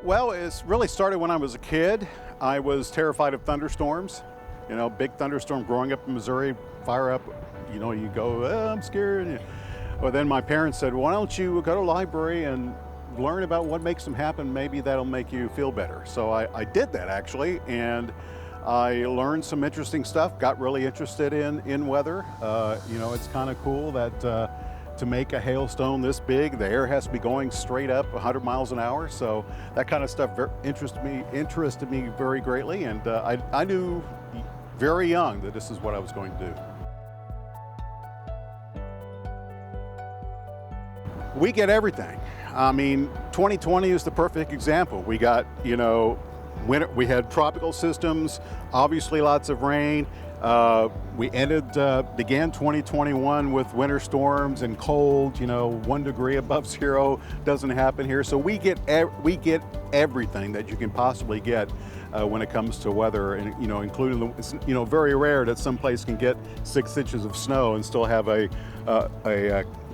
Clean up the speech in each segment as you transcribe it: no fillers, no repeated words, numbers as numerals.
Well, it's really started when I was a kid. I was terrified of thunderstorms. You know, big thunderstorm growing up in Missouri, fire up, you know, you go, oh, I'm scared. Well, then my parents said, why don't you go to the library and learn about what makes them happen? Maybe that'll make you feel better. So I did that actually, and I learned some interesting stuff, got really interested in weather. You know, it's kind of cool that to make a hailstone this big, the air has to be going straight up 100 miles an hour. So that kind of stuff interested me very greatly. And I knew very young that this is what I was going to do. We get everything. I mean, 2020 is the perfect example. We got, you know, winter, we had tropical systems, obviously lots of rain. We began 2021 with winter storms and cold, you know, 1 degree above zero doesn't happen here. So we get everything that you can possibly get when it comes to weather, and you know, including it's, you know, very rare that some place can get 6 inches of snow and still have a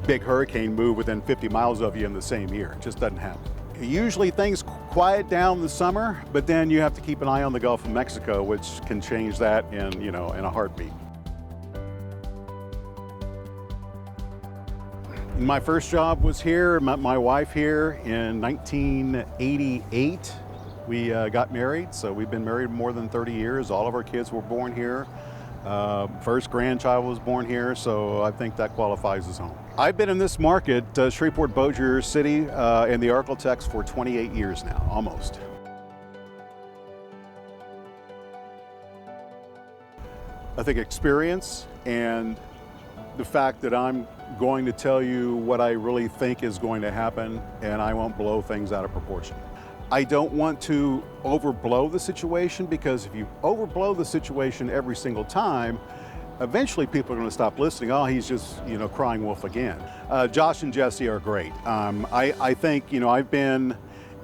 big hurricane move within 50 miles of you in the same year. It just doesn't happen. Usually things quiet down in the summer, but then you have to keep an eye on the Gulf of Mexico, which can change that in, you know, in a heartbeat. My first job was here. Met my wife here in 1988. We got married, so we've been married more than 30 years. All of our kids were born here. First grandchild was born here, so I think that qualifies as home. I've been in this market, Shreveport, Bossier City, in the ARKLATEX for 28 years now, almost. I think experience and the fact that I'm going to tell you what I really think is going to happen, and I won't blow things out of proportion. I don't want to overblow the situation, because if you overblow the situation every single time, eventually people are going to stop listening. Oh, he's just, you know, crying wolf again. Josh and Jesse are great. I think, you know, I've been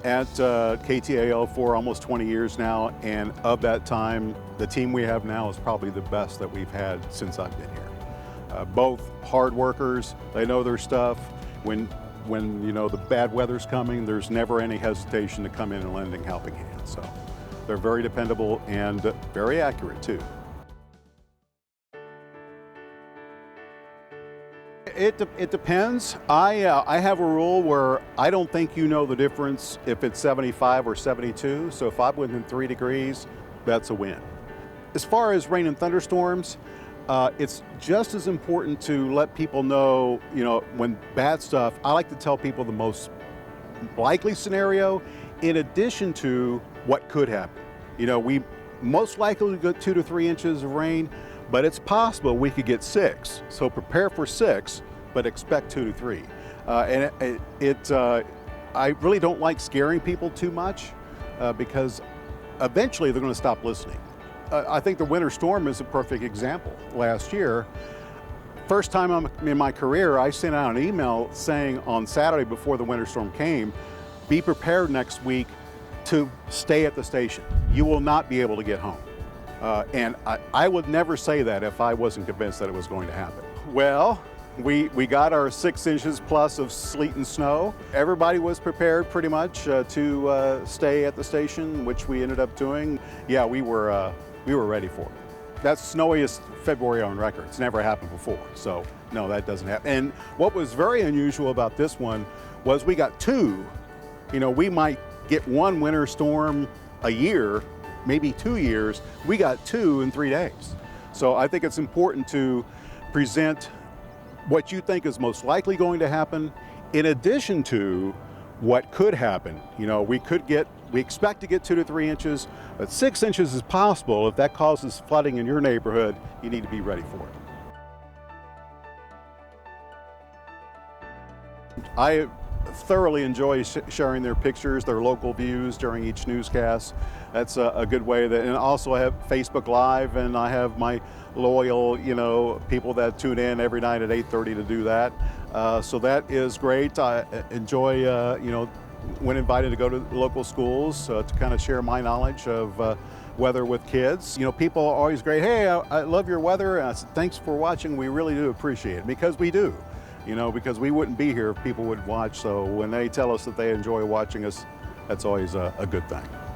at KTAL for almost 20 years now, and of that time, the team we have now is probably the best that we've had since I've been here. Both hard workers, they know their stuff. When you know the bad weather's coming, there's never any hesitation to come in and lend a helping hand. So they're very dependable and very accurate too. It depends. I have a rule where I don't think you know the difference if it's 75 or 72. So if I'm within 3 degrees, that's a win. As far as rain and thunderstorms, it's just as important to let people know, you know, when bad stuff, I like to tell people the most likely scenario in addition to what could happen. You know, we most likely get 2 to 3 inches of rain, but it's possible we could get 6. So prepare for 6, but expect 2 to 3. I really don't like scaring people too much because eventually they're going to stop listening. I think the winter storm is a perfect example. Last year, first time in my career, I sent out an email saying on Saturday before the winter storm came, be prepared next week to stay at the station. You will not be able to get home. And I would never say that if I wasn't convinced that it was going to happen. Well, we got our 6 inches plus of sleet and snow. Everybody was prepared pretty much to stay at the station, which we ended up doing. Yeah, we were ready for it. That's snowiest February on record. It's never happened before. So no, that doesn't happen. And what was very unusual about this one was we got 2. You know, we might get 1 winter storm a year, maybe 2 years. We got 2 in 3 days. So I think it's important to present what you think is most likely going to happen in addition to what could happen. You know, we expect to get 2 to 3 inches, but 6 inches is possible. If that causes flooding in your neighborhood, you need to be ready for it. I thoroughly enjoy sharing their pictures, their local views during each newscast. That's a good way that, and also I have Facebook Live, and I have my loyal, you know, people that tune in every night at 8:30 to do that. So that is great. I enjoy, you know, when invited to go to local schools to kind of share my knowledge of weather with kids. You know, people are always great. Hey, I love your weather. And I said, thanks for watching. We really do appreciate it, because we do. You know, because we wouldn't be here if people would watch. So when they tell us that they enjoy watching us, that's always a good thing.